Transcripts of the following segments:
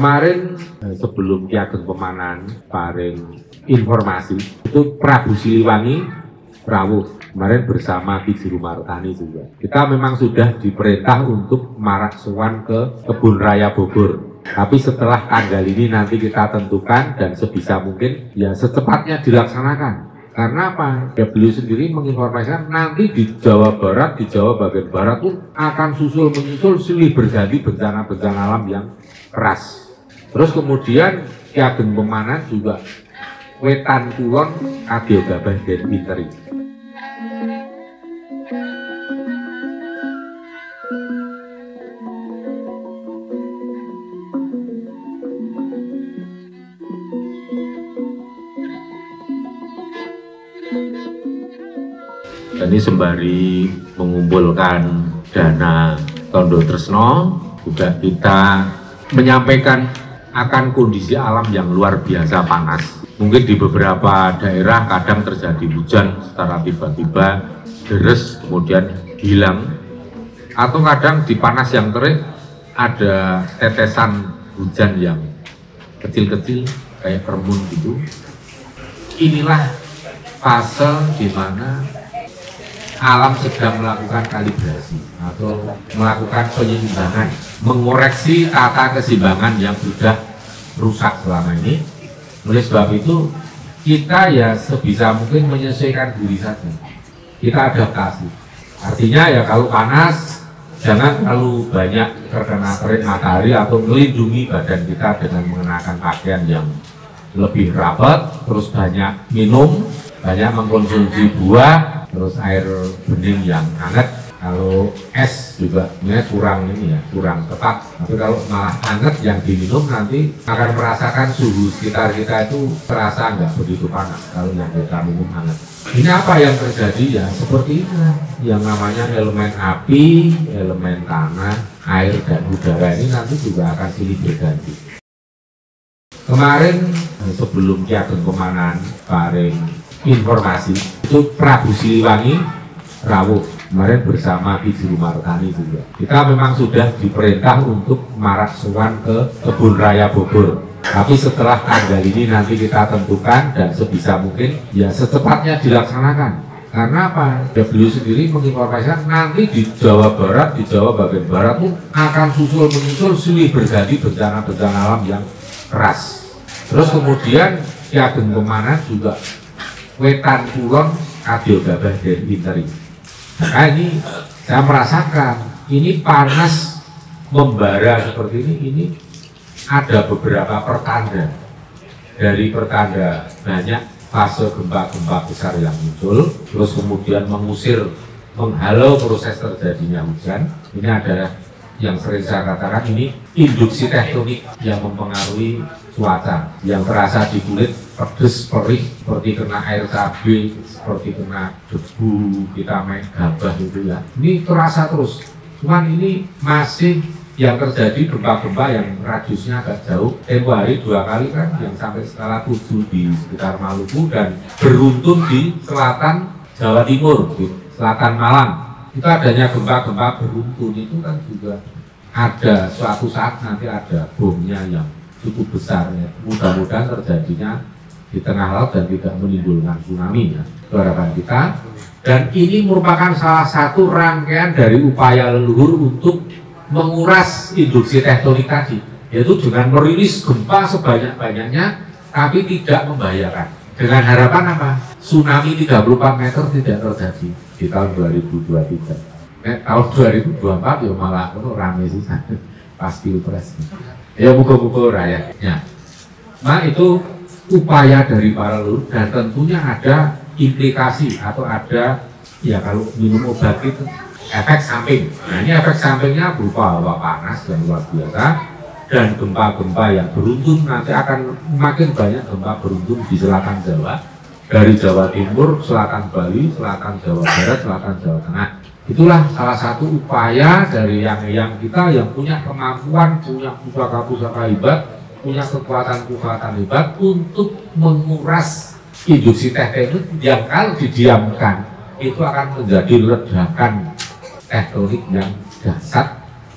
Kemarin sebelum Ki Ageng Pemanan paring informasi itu Prabu Siliwangi rawuh kemarin bersama Ki Juru Martani juga. Kita memang sudah diperintah untuk marak sowan ke Kebun Raya Bogor. Tapi setelah tanggal ini nanti kita tentukan dan sebisa mungkin ya secepatnya dilaksanakan. Karena apa? Ya beliau sendiri menginformasikan nanti di Jawa Barat, di Jawa bagian Barat tuh akan menyusul silih berganti bencana-bencana alam yang keras. Terus kemudian Ki Ageng Pemanan juga wetan kulon kadya gabah den pinteri. Ini sembari mengumpulkan dana Tondo Tresno, juga kita menyampaikan akan kondisi alam yang luar biasa panas. Mungkin di beberapa daerah kadang terjadi hujan secara tiba-tiba, deres kemudian hilang. Atau kadang di panas yang terik ada tetesan hujan yang kecil-kecil kayak kerembun gitu. Inilah fase di mana alam sedang melakukan kalibrasi atau melakukan penyeimbangan, mengoreksi tata keseimbangan yang sudah rusak selama ini. Oleh sebab itu kita ya sebisa mungkin menyesuaikan diri saja. Kita adaptasi. Artinya ya kalau panas jangan terlalu banyak terkena terik matahari atau melindungi badan kita dengan mengenakan pakaian yang lebih rapat, terus banyak minum, banyak mengkonsumsi buah, terus air bening yang hangat. Kalau es juga kurang kurang tepat. Tapi kalau malah hangat yang diminum nanti akan merasakan suhu sekitar kita itu terasa nggak begitu panas kalau yang kita minum hangat. Ini apa yang terjadi ya seperti ini, yang namanya elemen api, elemen tanah, air dan udara ini nanti juga akan silih berganti. Kemarin sebelum Ki Ageng Pemanan paring informasi itu Prabu Siliwangi rawuh kemarin bersama Ki Juru Martani juga. Kita memang sudah diperintah untuk marak sowan ke Kebun Raya Bogor. Tapi setelah tanggal ini nanti kita tentukan dan sebisa mungkin ya secepatnya dilaksanakan. Karena apa? Ya beliau sendiri menginformasikan nanti di Jawa Barat, di Jawa bagian Barat tuh akan menyusul silih berganti bencana-bencana alam yang keras. Terus kemudian Ki Ageng Pemanan juga wetan kulon kadya gabah den pinteri. Nah ini saya merasakan ini panas membara seperti ini ada beberapa pertanda. Dari pertanda banyak fase gempa-gempa besar yang muncul, terus kemudian menghalau proses terjadinya hujan. Ini ada yang sering saya katakan ini induksi tektonik yang mempengaruhi cuaca, yang terasa di kulit pedes, perih, seperti kena air cabai, seperti kena debu, kita main gabah gitu ya. Ini terasa terus, cuman ini masih yang terjadi gempa-gempa yang radiusnya agak jauh. Tempo hari 2 kali kan yang sampai skala 7 di sekitar Maluku dan beruntun di selatan Jawa Timur, di selatan Malang. Itu adanya gempa-gempa beruntun itu kan juga ada suatu saat nanti ada bomnya yang cukup besar ya. Mudah-mudahan terjadinya di tengah laut dan tidak menimbulkan tsunami ya. Itu harapan kita. Dan ini merupakan salah satu rangkaian dari upaya leluhur untuk menguras induksi tektonik tadi, yaitu dengan merilis gempa sebanyak-banyaknya tapi tidak membahayakan. Dengan harapan apa? Tsunami 34 meter tidak terjadi di tahun 2023. Tahun 2024 ya malah rame sih pas pilpres. Ya buku-buku rakyatnya. Nah itu upaya dari para leluhur dan tentunya ada implikasi atau ada ya kalau minum obat itu efek samping. Nah ini efek sampingnya berupa hawa panas yang luar biasa dan gempa-gempa yang beruntun. Nanti akan makin banyak gempa beruntun di selatan Jawa, dari Jawa Timur, selatan Bali, selatan Jawa Barat, selatan Jawa Tengah. Itulah salah satu upaya dari yang kita yang punya kemampuan, punya pusaka-pusaka hebat, punya kekuatan-kekuatan hebat untuk menguras induksi tektonik yang kalau didiamkan itu akan menjadi ledakan tektonik yang dahsyat.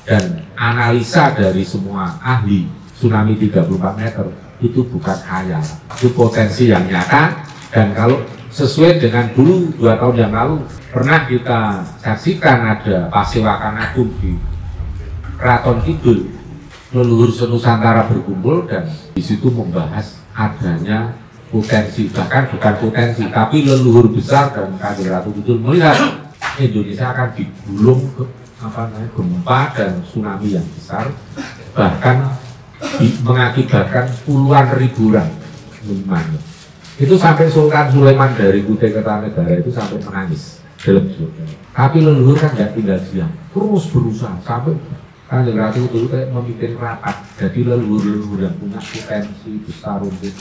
Dan analisa dari semua ahli tsunami 34 meter itu bukan khayal, itu potensi yang nyata. Dan kalau sesuai dengan dulu 2 tahun yang lalu pernah kita saksikan ada Pasewakan Agung di Keraton Kidul, leluhur senusantara berkumpul dan di situ membahas adanya potensi, bahkan bukan potensi tapi leluhur besar, dan Kanjeng Ratu Kidul melihat Indonesia akan digulung ke gempa dan tsunami yang besar, bahkan mengakibatkan puluhan ribu orang meninggal. Itu sampai Sultan Sulaiman dari Kutai Kertanegara itu sampai menangis dalam surga. Tapi leluhur kan nggak tinggal diam, terus berusaha sampai Kanjeng Ratu itu kayak memimpin rapat. Jadi leluhur-leluhur yang punya potensi besar untuk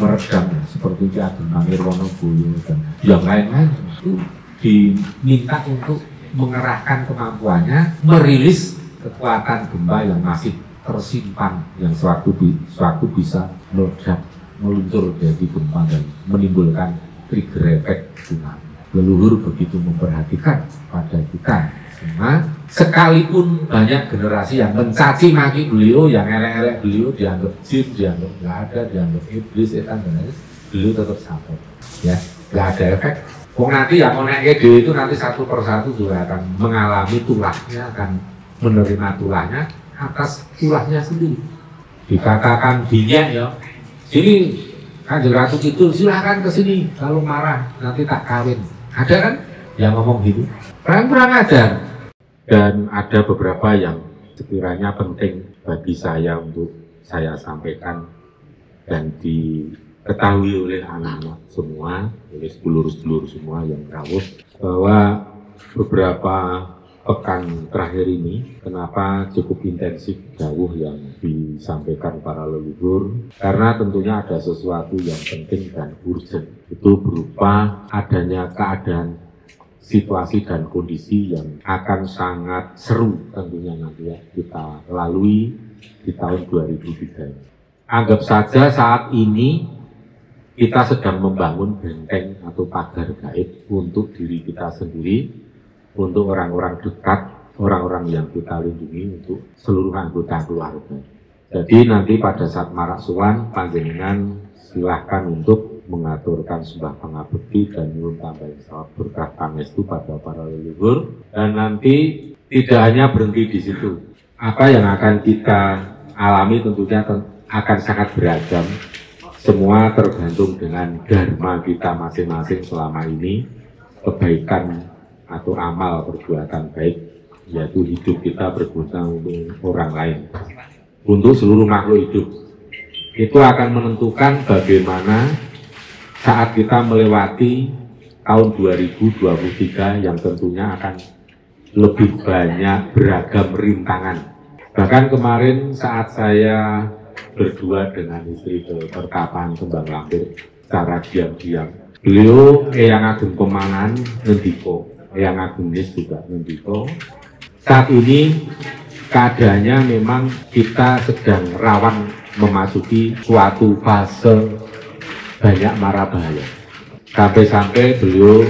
meredam seperti Ki Ageng Mangirwonoboyo dan yang lain-lain itu diminta untuk mengerahkan kemampuannya merilis kekuatan gempa yang masih tersimpan yang sewaktu bisa meledak, meluncur dari gempa dan menimbulkan trigger efek tsunami. Leluhur begitu memperhatikan pada kita semua, sekalipun banyak generasi yang mencaci maki beliau, yang elek-elek beliau, dianggap jin, dianggap nggak ada, dianggap iblis, setan dan lain-lain, beliau tetap sabar, ya, nggak ada efek. Kok nanti yang onek itu nanti satu persatu juga akan mengalami tulahnya, akan menerima tulahnya atas tulahnya sendiri. Dikatakan dinyak ya, sini Kanjeng Ratu Kidul silahkan ke sini, kalau marah nanti tak kawin. Ada kan yang ngomong gitu? Kurang ajar. Dan ada beberapa yang sekiranya penting bagi saya untuk saya sampaikan dan diketahui oleh anak-anak semua, oleh sedulur-sedulur semua yang rawuh, bahwa beberapa pekan terakhir ini kenapa cukup intensif dawuh yang disampaikan para leluhur, karena tentunya ada sesuatu yang penting dan urgent, itu berupa adanya keadaan situasi dan kondisi yang akan sangat seru tentunya nanti ya kita lalui di tahun 2003. Anggap saja saat ini kita sedang membangun benteng atau pagar gaib untuk diri kita sendiri, untuk orang-orang dekat, orang-orang yang kita lindungi, untuk seluruh anggota keluarga. Jadi nanti pada saat marak suwan, panjenengan silahkan untuk mengaturkan sembah pangabekti dan nyuwun tambahin sawab berkah pangestu pada para leluhur. Dan nanti tidak hanya berhenti di situ. Apa yang akan kita alami tentunya akan sangat beragam. Semua tergantung dengan dharma kita masing-masing selama ini, kebaikan atau amal perbuatan baik, yaitu hidup kita berguna untuk orang lain, untuk seluruh makhluk hidup. Itu akan menentukan bagaimana saat kita melewati tahun 2023 yang tentunya akan lebih banyak beragam rintangan. Bahkan kemarin saat saya berdua dengan istri ke pertapan Kembang Lampir secara diam-diam, beliau Eyang Ageng Pemanan ngendiko, Eyang Ageng Nis juga ngendiko, saat ini keadaannya memang kita sedang rawan memasuki suatu fase banyak mara bahaya. Sampai-sampai beliau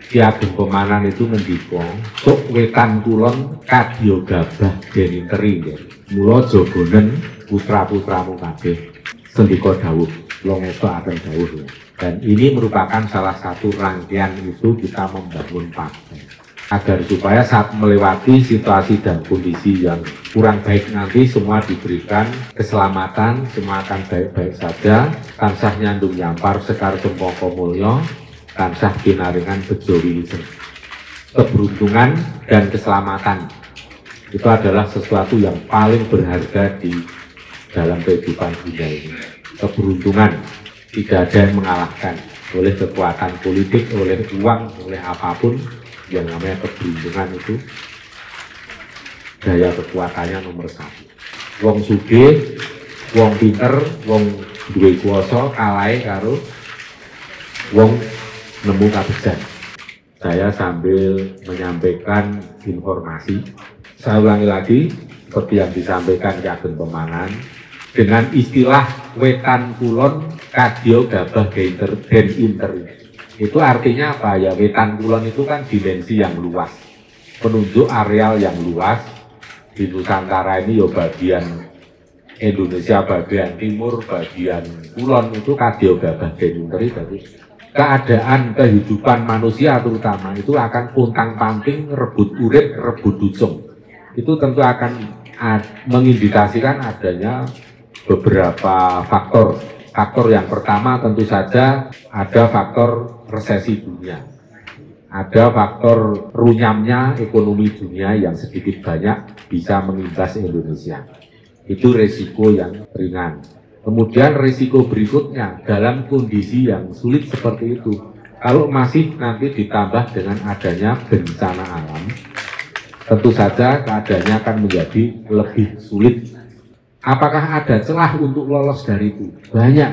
Ki Ageng Pemanan itu ngendiko, sok wetan kulon kadya gabah deninteri nggih. Mula jogonen putra-putramu kabeh. Sendika dawuh, longesto akan dawuh. Dan ini merupakan salah satu rangkaian itu kita membangun partai. Agar supaya saat melewati situasi dan kondisi yang kurang baik nanti semua diberikan keselamatan, semua akan baik-baik saja, tansah nyandung nyampar sekar cempaka mulya, tansah kinaringan bejo wiliseng. Keberuntungan dan keselamatan itu adalah sesuatu yang paling berharga di dalam kehidupan dunia ini. Keberuntungan tidak ada yang mengalahkan oleh kekuatan politik, oleh uang, oleh apapun. Yang namanya keberuntungan itu daya kekuatannya nomor 1. Wong sugih, wong pinter, wong duwe kuwasa kalahe karo wong nemu kabejan. Saya sambil menyampaikan informasi, saya ulangi lagi seperti yang disampaikan Ki Ageng Pemanan dengan istilah wetan kulon kadya gabah den interi. Itu artinya apa ya? Wetan kulon itu kan dimensi yang luas, penunjuk areal yang luas. Di Nusantara ini ya bagian Indonesia bagian timur, bagian kulon itu kadioga bagian uteri, berarti keadaan kehidupan manusia terutama itu akan untang-panting, rebut urip, rebut ducung. Itu tentu akan mengindikasikan adanya beberapa faktor. Faktor yang pertama tentu saja ada faktor resesi dunia. Ada faktor runyamnya ekonomi dunia yang sedikit banyak bisa mengimbas Indonesia. Itu resiko yang ringan. Kemudian resiko berikutnya dalam kondisi yang sulit seperti itu, kalau masih nanti ditambah dengan adanya bencana alam, tentu saja keadaannya akan menjadi lebih sulit. Apakah ada celah untuk lolos dari itu? Banyak.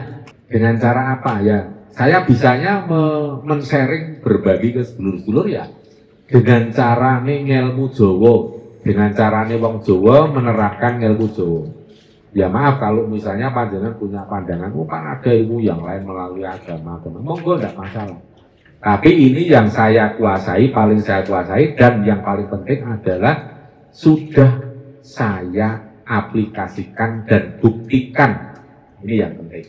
Dengan cara apa ya? Saya bisanya men-sharing berbagi ke sedulur-sedulur ya. Dengan cara ngelmu Jawa, dengan cara wong Jawa menerapkan ilmu Jawa. Ya maaf kalau misalnya panjenengan punya pandangan, kan ada ilmu yang lain melalui agama, monggo enggak masalah. Tapi ini yang saya kuasai, paling saya kuasai, dan yang paling penting adalah sudah saya aplikasikan dan buktikan. Ini yang penting.